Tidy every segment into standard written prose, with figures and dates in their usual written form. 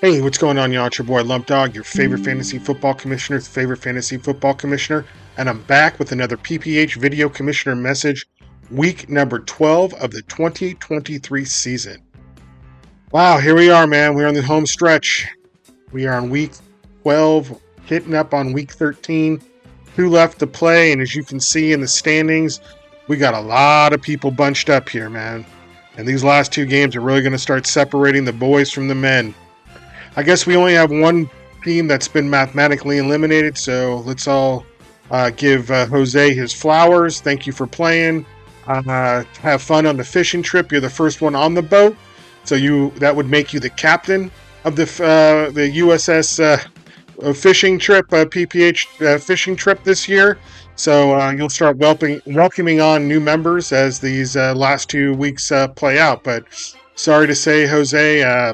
Hey, what's going on, y'all? It's your boy Lump Dog, your favorite fantasy football commissioner's favorite fantasy football commissioner, and I'm back with another PPH video commissioner message, week number 12 of the 2023 season. Wow, here we are, man. We're on the home stretch. We are on week 12, hitting up on week 13. 2 left to play, and as you can see in the standings, we got a lot of people bunched up here, man. And these last 2 games are really going to start separating the boys from the men. I guess we only have one team that's been mathematically eliminated, so let's all give Jose his flowers. Thank you for playing. Have fun on the fishing trip. You're the first one on the boat, so that would make you the captain of the USS fishing trip, PPH fishing trip this year. So you'll start welcoming on new members as these last 2 weeks play out. But sorry to say, Jose,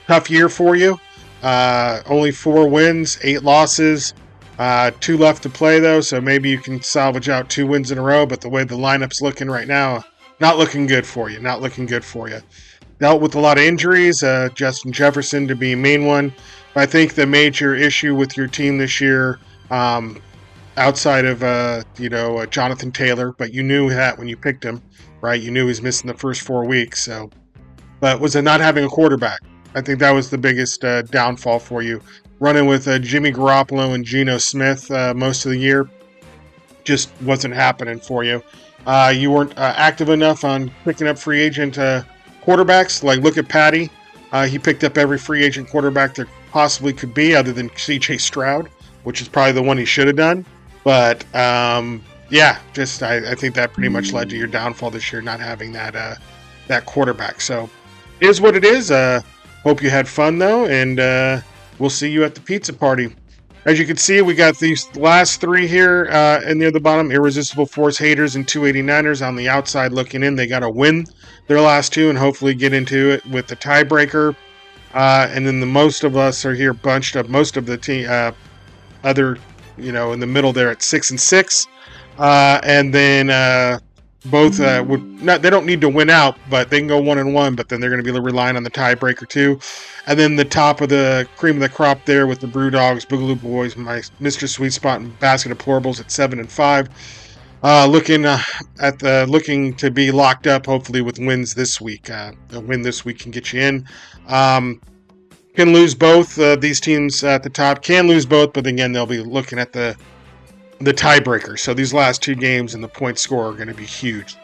tough year for you. Only 4 wins, 8 losses, 2 left to play though, so maybe you can salvage out 2 wins in a row, but the way the lineup's looking right now, not looking good for you. Dealt with a lot of injuries, Justin Jefferson to be a main one. But I think the major issue with your team this year, outside of Jonathan Taylor, but you knew that when you picked him, right? You knew he was missing the first 4 weeks, but was it not having a quarterback? I think that was the biggest downfall for you. Running with Jimmy Garoppolo and Geno Smith most of the year just wasn't happening for you. You weren't active enough on picking up free agent quarterbacks. Like, look at Patty. He picked up every free agent quarterback there possibly could be, other than C.J. Stroud, which is probably the one he should have done. But, I think that pretty much led to your downfall this year, not having that quarterback. So, it is what it is. Hope you had fun, though, and we'll see you at the pizza party. As you can see, we got these last 3 here and near the bottom. Irresistible Force Haters and 289ers on the outside looking in. They got to win their last 2 and hopefully get into it with the tiebreaker. And then the most of us are here bunched up. Most of the team, in the middle there at 6 and 6. And then both they don't need to win out, but they can go 1-1, but then they're going to be relying on the tiebreaker too. And then the top of the cream of the crop there with the Brew Dogs, Boogaloo Boys, my Mr. Sweet Spot, and Basket of Deplorables at 7 and 5. Looking to be locked up, hopefully with wins this week. A win this week can get you in. Can lose both. These teams at the top can lose both, but again, they'll be looking at the tiebreaker. So these last 2 games and the point score are going to be huge.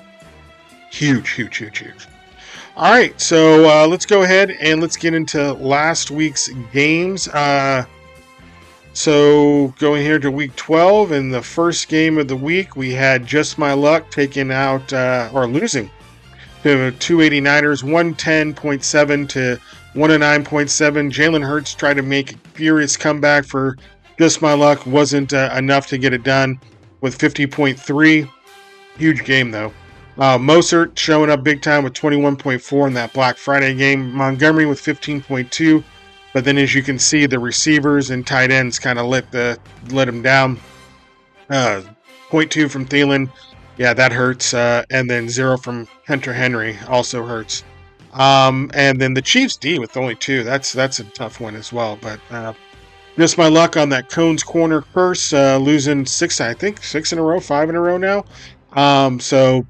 Huge. All right, so let's go ahead and let's get into last week's games. So going here to week 12, in the first game of the week, we had Just My Luck taking out, or losing to 289ers, 110.7 to 109.7. Jalen Hurts tried to make a furious comeback for Just My Luck. Wasn't enough to get it done with 50.3. Huge game, though. Mostert showing up big time with 21.4 in that Black Friday game. Montgomery with 15.2. But then, as you can see, the receivers and tight ends kind of let him down. 0.2 from Thielen. Yeah, that hurts. And then 0 from Hunter Henry also hurts. And then the Chiefs D with only 2. That's a tough one as well. But just my luck on that Cone's Corner curse, losing 6 in a row, 5 in a row now. So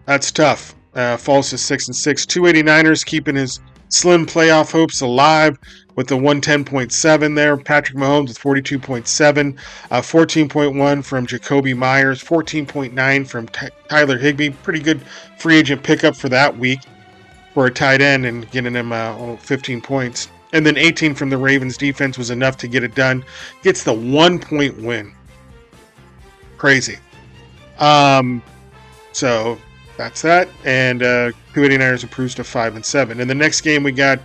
that's tough. Falls to 6 and 6. 289ers keeping his slim playoff hopes alive with the 110.7 there. Patrick Mahomes with 42.7, 14.1 from Jacoby Myers, 14.9 from Tyler Higbee. Pretty good free agent pickup for that week for a tight end and getting him 15 points. And then 18 from the Ravens defense was enough to get it done. Gets the 1-point win. Crazy. So that's that. And 289ers improves to 5 and 7. In the next game, we got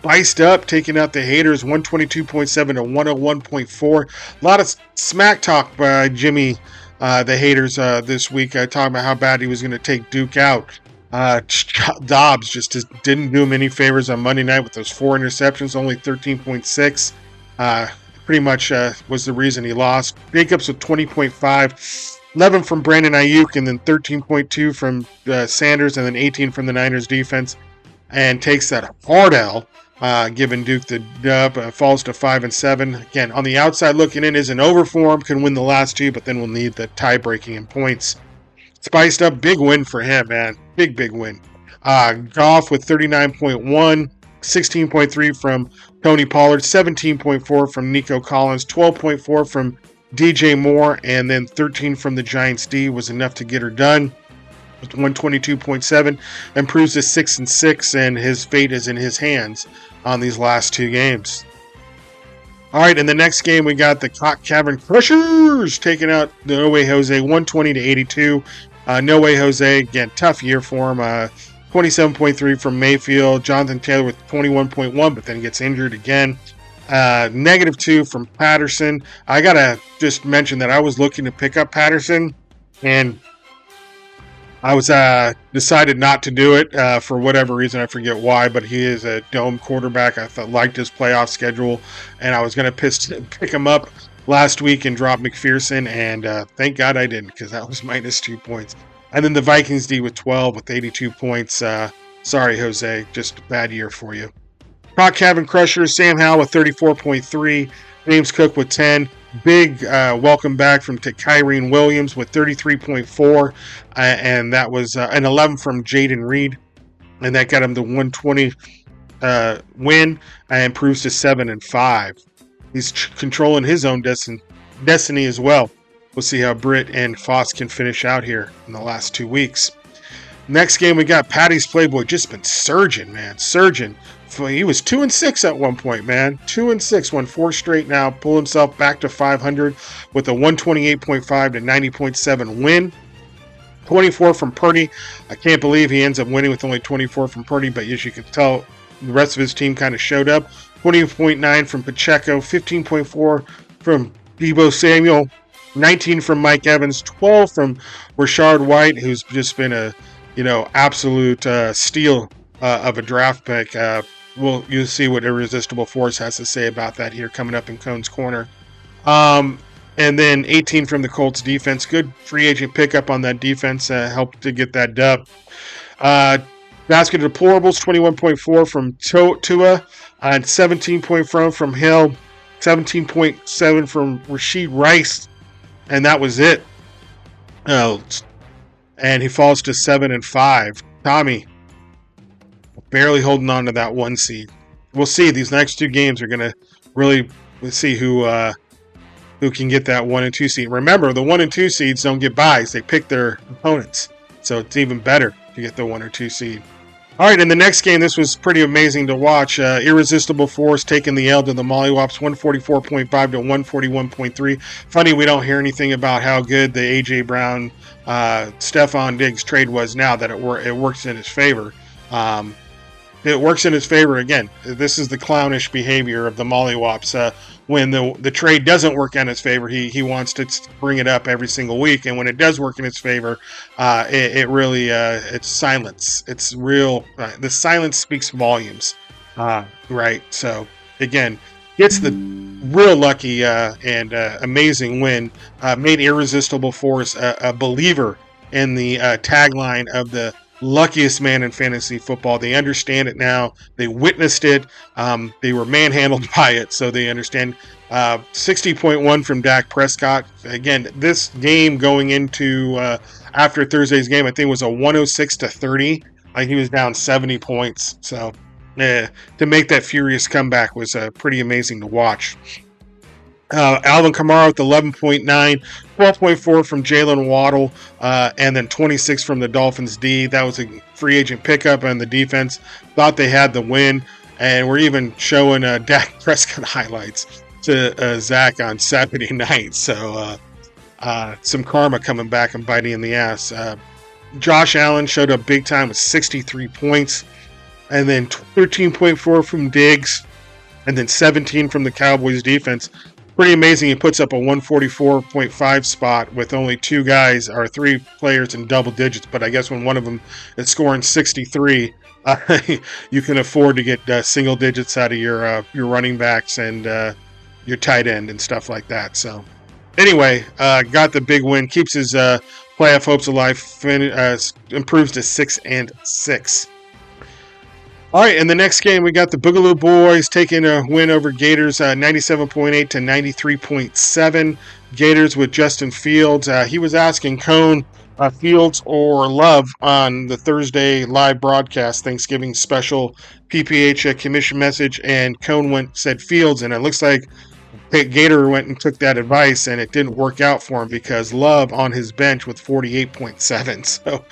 Biced Up taking out the Haters, 122.7 to 101.4. A lot of smack talk by Jimmy, the Haters, this week. Talking about how bad he was going to take Duke out. Dobbs just didn't do him any favors on Monday night with those 4 interceptions, only 13.6. Pretty much was the reason he lost. Jacobs with 20.5. 11 from Brandon Ayuk, and then 13.2 from Sanders, and then 18 from the Niners defense, and takes that hard L giving Duke the dub. Falls to 5-7. Again, on the outside looking in, is an overform, can win the last two, but then we'll need the tie breaking in points. Spiced up, big win for him, man. Big win. Goff with 39.1, 16.3 from Tony Pollard, 17.4 from Nico Collins, 12.4 from DJ Moore, and then 13 from the Giants D was enough to get her done. With 122.7, improves to 6-6, and his fate is in his hands on these last two games. All right, in the next game, we got the Cock Cavern Crushers taking out the No Way Jose, 120-82. No Way Jose, again, tough year for him. 27.3 from Mayfield. Jonathan Taylor with 21.1, but then gets injured again. -2 from Patterson. I got to just mention that I was looking to pick up Patterson, and I was decided not to do it for whatever reason. I forget why, but he is a dome quarterback. I liked his playoff schedule, and I was going to pick him up last week and drop McPherson, and thank God I didn't, because that was -2 points. And then the Vikings D with 12 with 82 points. Sorry, Jose, just a bad year for you. Cock Cavern Crushers, Sam Howell with 34.3, James Cook with 10. Big welcome back from Kyrene Williams with 33.4, and that was an 11 from Jaden Reed, and that got him the 120 win and improves to 7-5. He's controlling his own destiny as well. We'll see how Britt and Foss can finish out here in the last 2 weeks. Next game, we got Patty's Playboy, just been surging, man, surging. He was 2-6 at one point, man. 2-6, won 4 straight now. Pull himself back to 500 with a 128.5 to 90.7 win. 24 from Purdy. I can't believe he ends up winning with only 24 from Purdy, but as you can tell, the rest of his team kind of showed up. 20.9 from Pacheco. 15.4 from Deebo Samuel. 19 from Mike Evans. 12 from Rashard White, who's just been a absolute steal of a draft pick. You'll see what Irresistible Force has to say about that here coming up in Cone's Corner. And then 18 from the Colts defense. Good free agent pickup on that defense. Helped to get that dub. Basket of Deplorables, 21.4 from Tua. And 17.4 from Hill. 17.7 from Rashid Rice. And that was it. And he falls to 7-5. Tommy, barely holding on to that 1 seed. We'll see. These next 2 games are going to really see who can get that 1 and 2 seed. Remember, the 1 and 2 seeds don't get buys. They pick their opponents. So it's even better to get the 1 or 2 seed. All right, in the next game, this was pretty amazing to watch. Irresistible Force taking the L to the Mollywops, 144.5 to 141.3. Funny, we don't hear anything about how good the A.J. Brown, Stephon Diggs trade was now that it works in his favor. It works in his favor again. This is the clownish behavior of the Mollywops. When the trade doesn't work in his favor, he wants to bring it up every single week, and when it does work in his favor, it really it's silence. It's real. The silence speaks volumes, right? So again, gets the real lucky and amazing win. Made Irresistible Force a believer in the tagline of the luckiest man in fantasy football. They understand it now. They witnessed it. They were manhandled by it, so they understand. 60.1 from Dak Prescott. Again, this game going into after Thursday's game, I think it was a 106-30. Like he was down 70 points. So to make that furious comeback was pretty amazing to watch. Alvin Kamara with 11.9, 12.4 from Jalen Waddle, and then 26 from the Dolphins D. That was a free agent pickup on the defense. Thought they had the win, and we're even showing Dak Prescott highlights to Zach on Saturday night. So some karma coming back and biting in the ass. Josh Allen showed up big time with 63 points, and then 13.4 from Diggs, and then 17 from the Cowboys defense. Pretty amazing. He puts up a 144.5 spot with only 2 guys or 3 players in double digits. But I guess when one of them is scoring 63, you can afford to get single digits out of your running backs and your tight end and stuff like that. So anyway, got the big win. Keeps his playoff hopes alive. Improves to 6-6. All right, in the next game, we got the Boogaloo Boys taking a win over Gators, 97.8 to 93.7. Gators with Justin Fields. He was asking Cone Fields or Love on the Thursday live broadcast, Thanksgiving special PPH commission message, and Cone said Fields, and it looks like Gator went and took that advice, and it didn't work out for him because Love on his bench with 48.7. So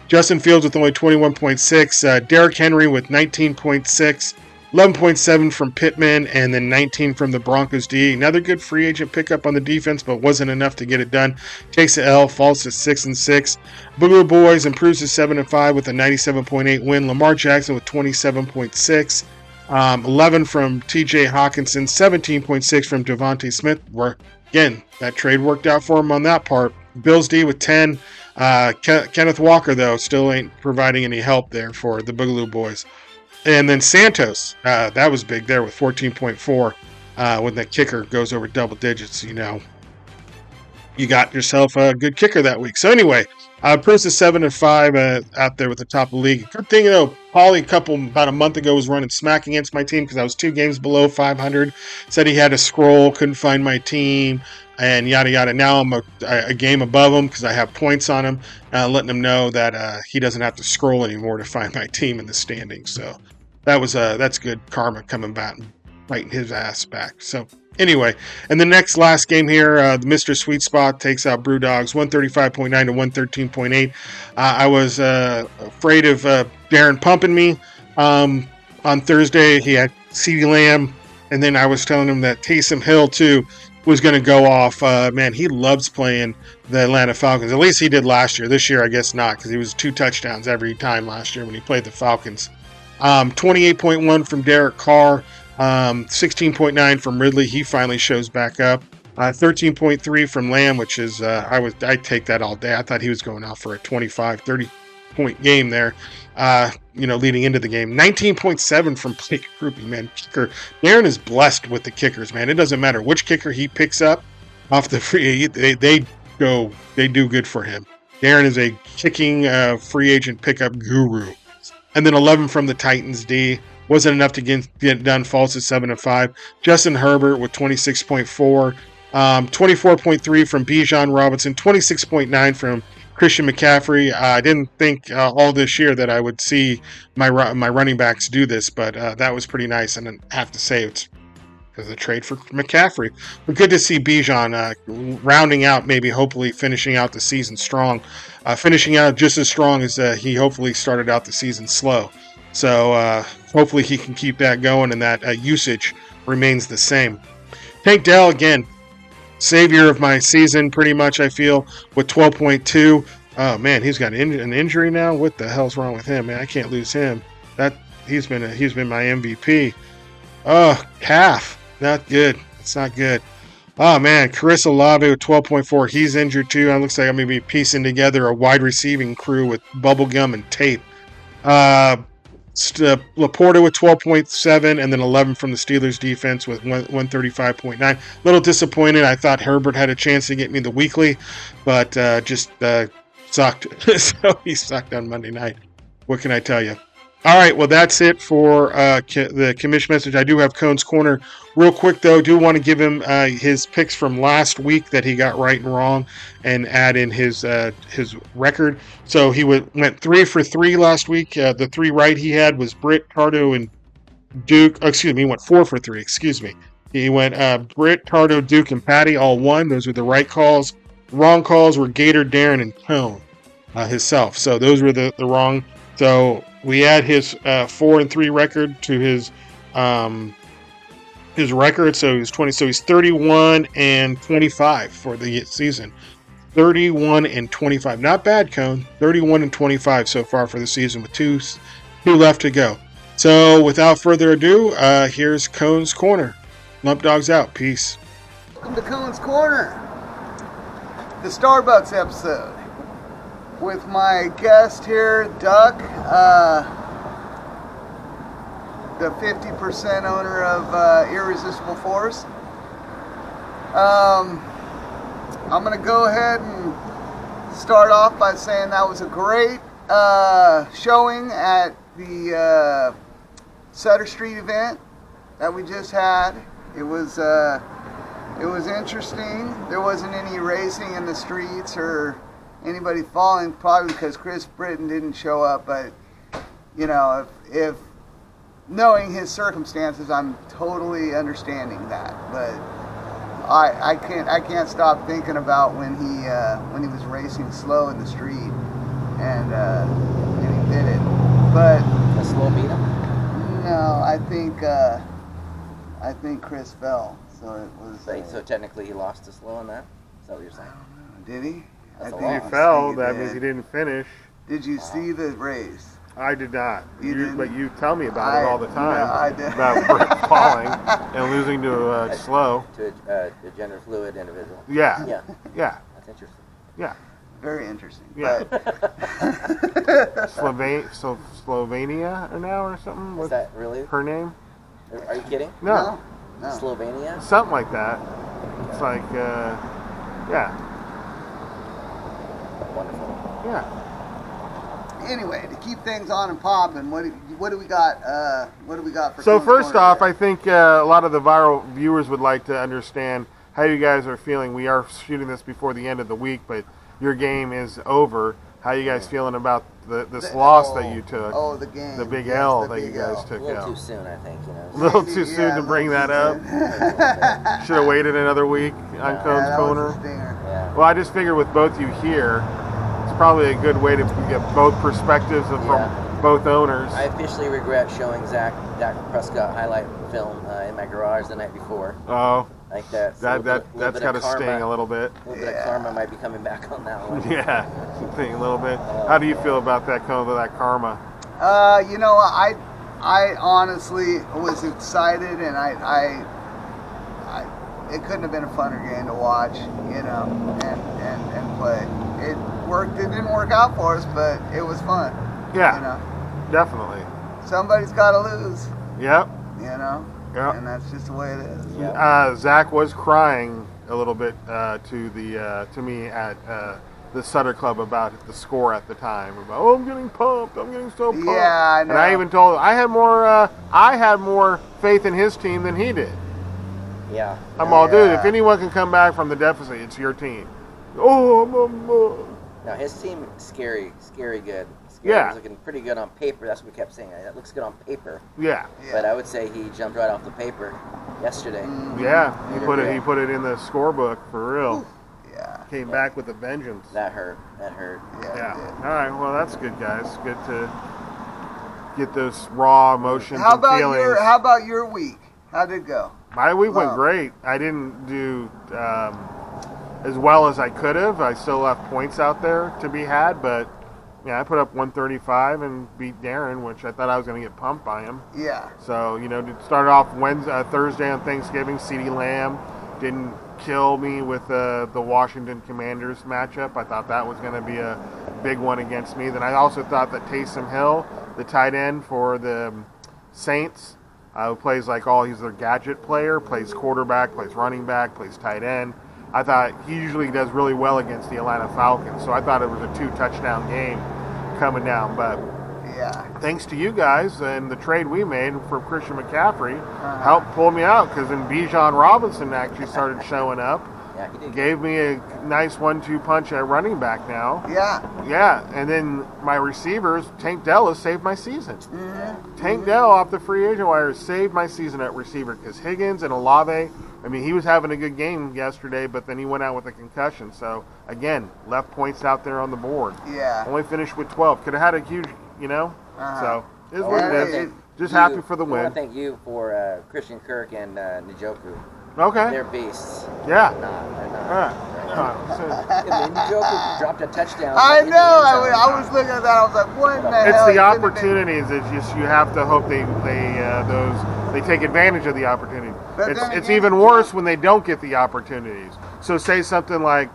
Justin Fields with only 21.6. Derrick Henry with 19.6. 11.7 from Pittman, and then 19 from the Broncos D. Another good free agent pickup on the defense, but wasn't enough to get it done. Takes the L, falls to 6-6. Boogaloo Boys improves to 7-5 with a 97.8 win. Lamar Jackson with 27.6. 11 from TJ Hawkinson, 17.6 from Devontae Smith. Where again, that trade worked out for him on that part. Bills D with 10. Kenneth Walker, though, still ain't providing any help there for the Boogaloo Boys. And then Santos, that was big there with 14.4. When the kicker goes over double digits, you got yourself a good kicker that week. So anyway, Bruce is 7-5 out there with the top of the league. Good thing, Paulie about a month ago was running smack against my team because I was 2 games below 500. Said he had to scroll, couldn't find my team, and yada yada. Now I'm a game above him because I have points on him, letting him know that he doesn't have to scroll anymore to find my team in the standings. So that's good karma coming back and biting his ass back. So anyway, and the last game here, Mr. Sweet Spot takes out Brewdogs 135.9 to 113.8. I was afraid of Darren pumping me on Thursday. He had CeeDee Lamb, and then I was telling him that Taysom Hill too was going to go off. Man, he loves playing the Atlanta Falcons. At least he did last year. This year, I guess not, because he was 2 touchdowns every time last year when he played the Falcons. 28.1 from Derek Carr. 16.9 from Ridley. He finally shows back up. 13.3 from Lamb, which is I'd take that all day. I thought he was going out for a 25-30 point game there. Leading into the game. 19.7 from Blake Grupe, man. Kicker. Darren is blessed with the kickers, man. It doesn't matter which kicker he picks up off the free. They do good for him. Darren is a kicking free agent pickup guru. And then 11 from the Titans D. Wasn't enough to get it done. Falls at 7-5. Justin Herbert with 26.4. 24.3 from Bijan Robinson. 26.9 from Christian McCaffrey. I didn't think all this year that I would see my running backs do this, but that was pretty nice. And I have to say it's because of the trade for McCaffrey. But good to see Bijan rounding out, maybe hopefully finishing out the season strong. Finishing out just as strong as he hopefully started out the season slow. So hopefully he can keep that going and that usage remains the same. Tank Dell, again, savior of my season pretty much, I feel, with 12.2. Oh, man, he's got an injury now? What the hell's wrong with him, man? I can't lose him. He's been my MVP. Oh, calf. Not good. It's not good. Oh, man, Chris Olave with 12.4. He's injured, too. It looks like I'm going to be piecing together a wide receiving crew with bubblegum and tape. Laporta with 12.7 and then 11 from the Steelers defense with 135.9. Little disappointed. I thought Herbert had a chance to get me the weekly, but just sucked. So he sucked on Monday night. What can I tell you? All right, well, that's it for the commish message. I do have Cone's Corner. Real quick, though, do want to give him his picks from last week that he got right and wrong and add in his record. So he went 3 for 3 last week. The 3 right he had was Britt, Tardo, and Duke. He went 4 for 3. He went Britt, Tardo, Duke, and Patty all won. Those were the right calls. Wrong calls were Gator, Darren, and Cone himself. So those were the wrong. So we add his 4 and 3 record to his record. So he's 20. So he's 31 and 25 for the season. 31 and 25. Not bad, Cone. 31 and 25 so far for the season with two left to go. So without further ado, here's Cone's Corner. Lump Dogs out. Peace. Welcome to Cone's Corner, the Starbucks episode, with my guest here, Duck, the 50% owner of Irresistible Force. I'm going to go ahead and start off by saying that was a great showing at the Sutter Street event that we just had. It was interesting. There wasn't any racing in the streets or anybody falling, probably because Chris Britton didn't show up. But you know, if knowing his circumstances, I'm totally understanding that. But I can't stop thinking about when he was racing slow in the street and he did it. But a slow beat him? No, I think Chris fell. So it was. So technically, he lost to slow on that. Is that what you're saying? Did he? That's If he fell, that means he didn't finish. Did you see the race? I did not. Didn't? But you tell me about it all the time. No, I did. About Britt falling and losing to slow. To a gender fluid individual. Yeah. Yeah. Yeah. That's interesting. Yeah. Very interesting. Yeah. But Slovenia or now or something? Is What's that really her name? Are you kidding? No. Slovenia? Something like that. It's like, yeah. Wonderful. Yeah. Anyway, to keep things on and popping, what do we got? What do we got for? So Coon's first Corner off, there? I think a lot of the viral viewers would like to understand how you guys are feeling. We are shooting this before the end of the week, but your game is over. How you guys feeling about this loss that you took? Oh, the game. The big Yes, L the that you big guys L. took. A little Yeah. too soon, I think. A little too soon to bring that up. Should have waited another week on Yeah, Cone's that was Corner. a stinger. Yeah. Well, I just figured with both you here, it's probably a good way to get both perspectives from both owners. I officially regret showing Dak Prescott highlight film in my garage the night before. Oh, I think that's that's got to sting a little bit. A little bit of karma might be coming back on that one. Yeah, sting a little bit. How do you feel about that karma? You know, I honestly was excited, and I it couldn't have been a funner game to watch, you know, and play. It worked. It didn't work out for us, but it was fun. Yeah, you know, definitely. somebody's got to lose. Yep. You know, Yep. and that's just the way it is. Yeah. Zach was crying a little bit to me at the Sutter Club about the score at the time. About, I'm getting pumped. I'm getting so pumped. Yeah, I know. And I even told him I had more faith in his team than he did. Yeah. I'm all, dude, if Yeah. anyone can come back from the deficit, it's your team. Oh, Now his team is scary good. Yeah. Was looking pretty good on paper. That's what we kept saying. That looks good on paper. yeah. But I would say he jumped right off the paper yesterday. Yeah, he put it in the scorebook for real. Yeah. Came back with a vengeance. That hurt. Yeah. All right. Well, that's good, guys. Good to get those raw emotions How and about feelings. how about your week? How'd it go? My week went Wow. great. I didn't do as well as I could have. I still left points out there to be had, but yeah, I put up 135 and beat Darren, which I thought I was going to get pumped by him. Yeah. So, you know, it started off Thursday on Thanksgiving. CeeDee Lamb didn't kill me with the Washington Commanders matchup. I thought that was going to be a big one against me. Then I also thought that Taysom Hill, the tight end for the Saints, who plays he's their gadget player, plays quarterback, plays running back, plays tight end. I thought he usually does really well against the Atlanta Falcons. So I thought it was a 2-touchdown game coming down. But Yeah. thanks to you guys and the trade we made for Christian McCaffrey, helped pull me out, because then Bijan Robinson actually started showing up. Yeah, he did. Gave me a nice 1-2 punch at running back now. Yeah. Yeah, and then my receivers, Tank Dell has saved my season. Mm-hmm. Tank Dell off the free agent wire saved my season at receiver, because Higgins and Olave, I mean, he was having a good game yesterday, but then he went out with a concussion. So, again, left points out there on the board. Yeah. Only finished with 12. Could have had a huge, So, it is what Yeah, it is. Just happy for the I win. want to thank you for Christian Kirk and Njoku. Okay. They're beasts. Yeah. They're not. All right. I mean, Njoku dropped a touchdown. I in the know. end zone. I was looking at that. I was like, what in the It's hell? the It couldn't have been- opportunities. It's just you have to hope they take advantage of the opportunity. But It's then it's again, even worse when they don't get the opportunities. So say something like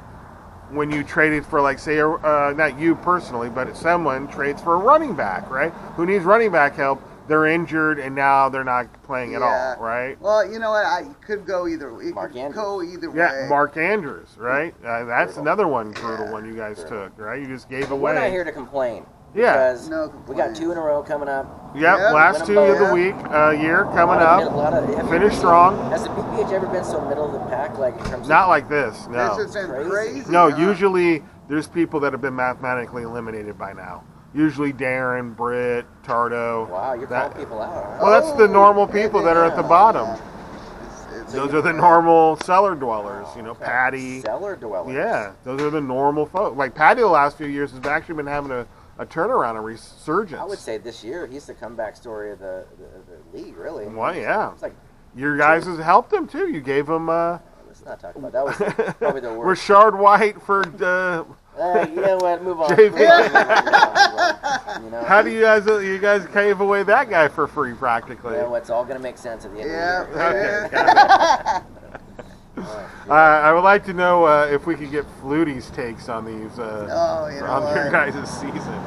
when you traded for, like, say, not you personally, but someone trades for a running back, right? Who needs running back help? They're injured and now they're not playing at all, right? Well, you know what? I could go either. It Mark could Andrews. go either way. Yeah, Mark Andrews, right? That's another one brutal one you guys took, right? You just gave We're not away. here to complain. Yeah. Because No we got complaints. 2 in a row coming up. Yep, Yeah. last Win 2 them of the both. week, year coming A up. lot of, have you Finish ever seen- strong. Has the PPH ever been so middle of the pack, like in terms Not of? like this, no. This has been crazy. No, huh? usually there's people that have been mathematically eliminated by now. Usually Darren, Britt, Tardo. Wow, you're that- calling people out, huh? Well, that's the normal Oh, people yeah, that are at the yeah, bottom. yeah. It's Those are the normal cellar dwellers, you know, Okay. Patty. Cellar dwellers. Yeah, those are the normal folks. Like Patty the last few years has actually been having a turnaround, a resurgence. I would say this year he's the comeback story of the league, really. Well, yeah. It's like, Your guys has helped him too. You gave him let's not talk about that. Was probably the worst. Rashard White for You know what? Move on. JV. Move on. You know, how do you guys gave away that guy for free practically? You know, it's all going to make sense at the end Yeah. of the year. Okay, got it. I would like to know if we could get Flutie's takes on these Oh, you know on your what? guys' season.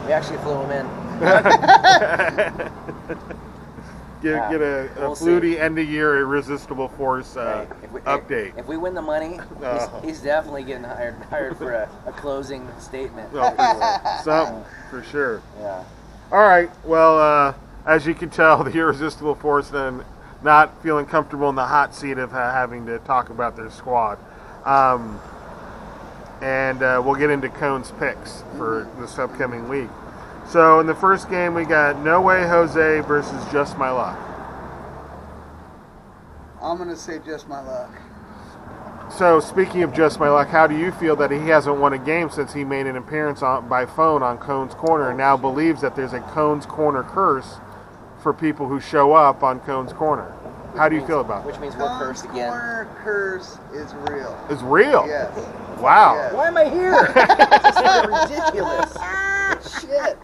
We actually flew him in. Get a we'll see. Flutie end of year irresistible force Hey, update. If we win the money, he's definitely getting hired for a closing statement. Something for sure. Yeah. All right. Well, as you can tell, the irresistible force then not feeling comfortable in the hot seat of having to talk about their squad. And we'll get into Cone's picks for this upcoming week. So in the first game, we got No Way Jose versus Just My Luck. I'm gonna say just my luck. So speaking of Just My Luck, how do you feel that he hasn't won a game since he made an appearance by phone on Cone's Corner and now believes that there's a Cone's Corner curse for people who show up on Cone's Corner? How do you feel about Which that? means we're Cone's cursed again. Corner curse is real. It's real. Yes. Wow. Yes. Why am I here? This is ridiculous. Shit.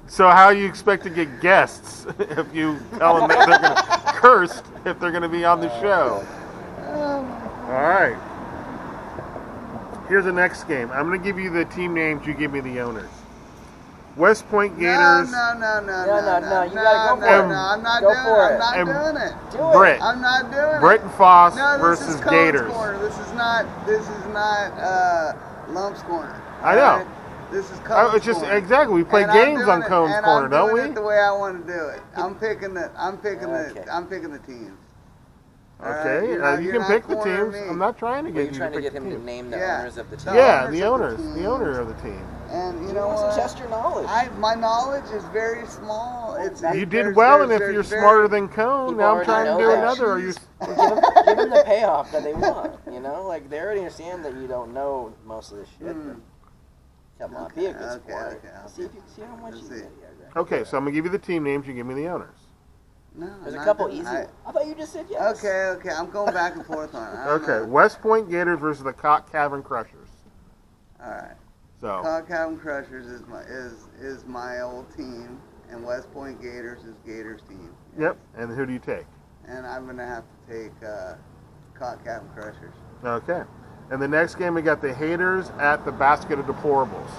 So how you expect to get guests if you tell them that they're going to cursed if they're going to be on the show? All right. Here's the next game. I'm going to give you the team names. You give me the owners. West Point Gators. No. You gotta go for it. No, I'm not Go doing for it. it. I'm And not doing it. Do it. Britt. I'm not doing Britt it. and Foss No, this versus is Cone's Gators. Corner. This is not Lump's Corner. I know. Alright? This is Cone's It's just Corner. exactly. We play And I'm games doing on it- Cone's and Corner, I'm don't doing we? it the way I want to do it. I'm picking the teams. Okay, You're not- you you're can not pick the cornering teams. me. I'm not trying to You're get you trying to to get pick him the to team. name the Yeah. owners of the The team. Yeah, owners the of owners. the The owner of the team. And you He know wants what? to test your knowledge. My knowledge is very small. You did well, and if you're smarter than Cone, People now I'm already trying to know do that. another. Are you? Give them the payoff that they want. You know, like they already understand that you don't know most of this shit. But come on, be a good sport. See how much you get. Okay, so I'm gonna give you the team names. You give me the owners. No, There's a not couple doing- easy. I thought you just said yes. Okay. I'm going back and forth on it. I don't Okay, know. West Point Gators versus the Cock Cavern Crushers. All right. So Cog Cabin Crushers is my old team, and West Point Gators is Gators' team. yep. And who do you take? And I'm gonna have to take Cog Cabin Crushers. Okay. And the next game we got the Haters at the Basket of Deplorables.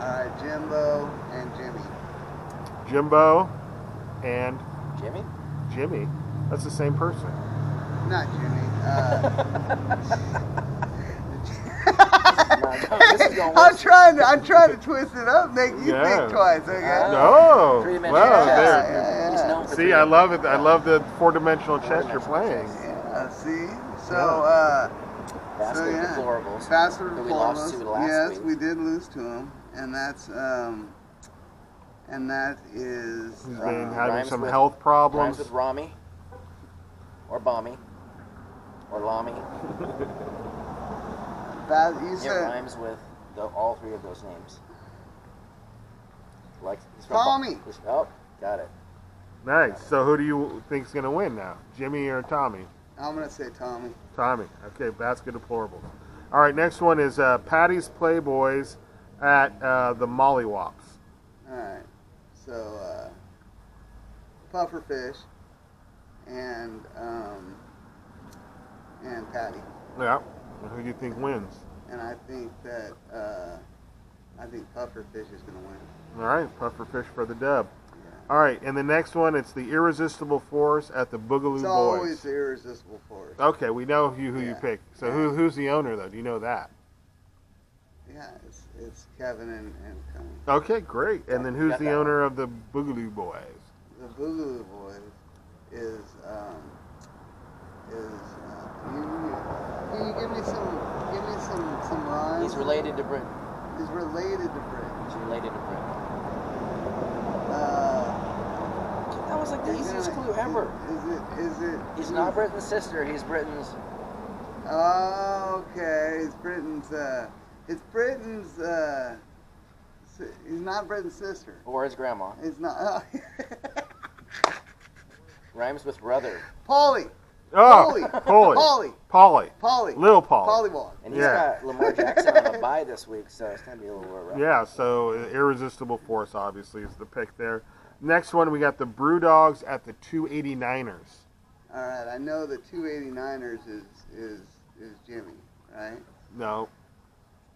All right, Jimbo and Jimmy. Jimbo and Jimmy? Jimmy. That's the same person. Not Jimmy. This is going I'm worse. trying to twist it up, make you Yeah. think twice. Okay. No. Three-dimensional Well, chess. there. He's known for See, I love it. I three-dimensional. love the four-dimensional chess you're playing. Yeah. See. So. Basket So, of yeah. deplorables. Basket That of we lost Deplorables. to last Yes, week. we did lose to him, and that is. He's been having Rhymes some with- health Rhymes problems. with Rami. Or Bommy. Or Lami. You It said rhymes with all three of those names. Like he's from Tommy. Oh, got it. Nice. So who do you think's gonna win now, Jimmy or Tommy? I'm gonna say Tommy. Tommy. Okay, Basket Deplorables. All right, next one is Patty's Playboys at the Mollywops. All right. So Pufferfish and Patty, Yeah. And who do you think wins? and I think that Pufferfish is gonna win. All right, Pufferfish for the dub. Yeah. All right, and the next one, it's the Irresistible Force at the Boogaloo It's Boys. always the irresistible force. Okay, we know who you Yeah. pick. So who's the owner though? Do you know that? Yeah, it's Kevin and Cone. Okay, great. And then who's Got the that owner of the Boogaloo Boys? The Boogaloo Boys is can you give me some rhymes? He's related to Britain. He's related to Britain. He's related to Britain. Uh, That was like the easiest clue ever. Is it? He's not Britain's sister. He's Britain's. Oh, okay. It's Britain's. It's Britain's. He's not Britain's sister. Or his grandma. It's not. Rhymes with brother. Polly. Oh, Polly. Little Polly. Pollywog. And he's Yeah. got Lamar Jackson on a bye this week, so it's going to be a little rough. Yeah, so Irresistible Force obviously is the pick there. Next one, we got the Brew Dogs at the 289ers. All right, I know the 289ers is Jimmy, right? No,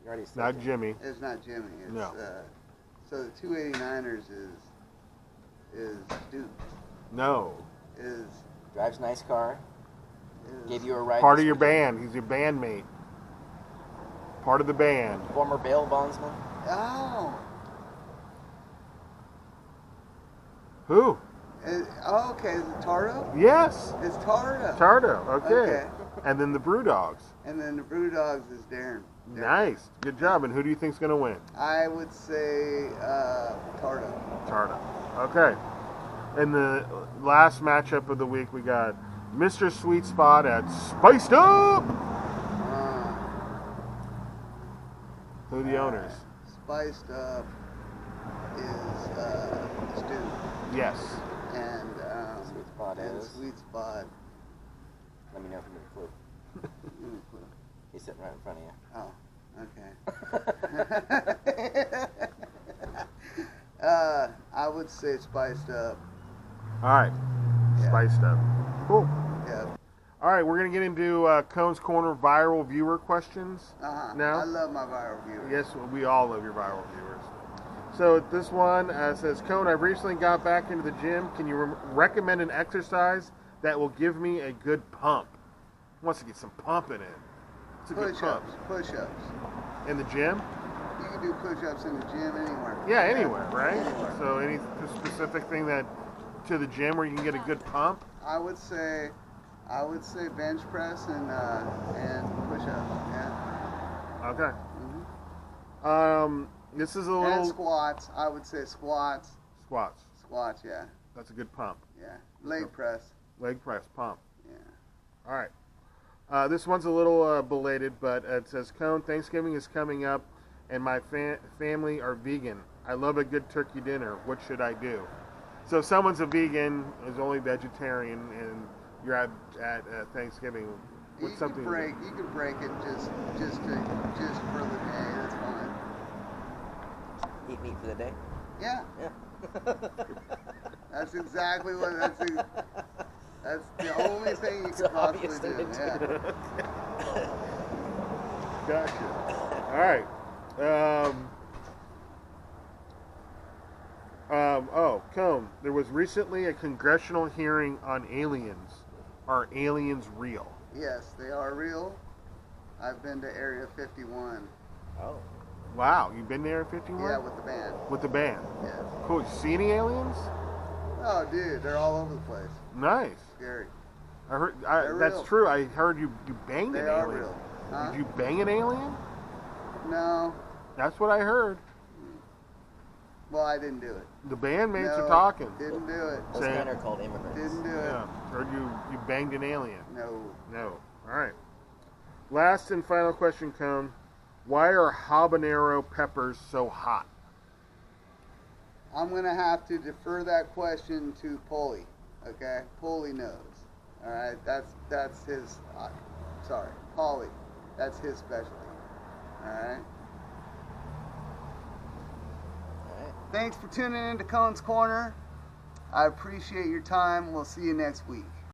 You already said not it. Jimmy. It's not Jimmy. It's, No. So the 289ers is Duke. No. Is Drives nice car. Gave you a ride. Part this of your weekend. band. He's your bandmate. Part of the band. Former bail bondsman. oh. Who? Okay, is it Tardo? Yes. It's Tardo. Tardo. Okay. Okay. And then the Brew Dogs. And then the Brew Dogs is Darren. Nice. Good job. And who do you think's going to win? I would say Tardo. Tardo. Okay. In the last matchup of the week, we got Mr. Sweet Spot at Spiced Up. Who are the owners? Spiced Up is Stu. Yes. And Sweet Spot is. Sweet Spot. Let me know if you need a clue. Give me a clue. He's sitting right in front of you. Oh, okay. I would say Spiced Up. All right. Yeah. Spiced Up. Cool. Yeah. All right, we're going to get into Cone's Corner viral viewer questions now. I love my viral viewers. Yes, we all love your viral viewers. So this one says, Cone, I recently got back into the gym. Can you recommend an exercise that will give me a good pump? Wants to get some pump in it. It's a good pump. Push-ups. In the gym? You can do push-ups in the gym anywhere. Yeah, anywhere, right? Anywhere. So any specific thing that to the gym where you can get a good pump? I would say bench press and push-ups. Yeah. Okay. Mm-hmm. This is a And little squats. I would say squats. squats. Squats. Yeah. That's a good pump. Yeah. Leg press. Leg press pump. Yeah. All right. This one's a little belated, but it says, Cone, Thanksgiving is coming up, and my family are vegan. I love a good turkey dinner. What should I do? So if someone's a vegan, is only vegetarian, and you're at Thanksgiving, what's something? You can break it just for the day. That's fine. Eat meat for the day. Yeah. Yeah. That's exactly what. That's the only thing you It's can an obvious possibly thing do. to do. Yeah. Gotcha. All right. Cone, there was recently a congressional hearing on aliens. Are aliens real? Yes, they are real. I've been to Area 51. Oh. Wow, you've been there at 51? Yeah, with the band. With the band. Yes. Cool. You see any aliens? Oh, dude, they're all over the place. Nice. Scary. I heard They're that's real. true. I heard you banged They an are alien. real. Huh? Did you bang an alien? No. That's what I heard. Well, I didn't do it. The bandmates No, are talking. Didn't do it. Those Same. men are called immigrants. Didn't do it. Yeah. Heard you banged an alien. No. No. All right. Last and final question, Cone. Why are habanero peppers so hot? I'm going to have to defer that question to Polly. Okay? Polly knows. All right? That's his, sorry, Polly. That's his specialty. All right? All right. Thanks for tuning in to Cone's Corner. I appreciate your time. We'll see you next week.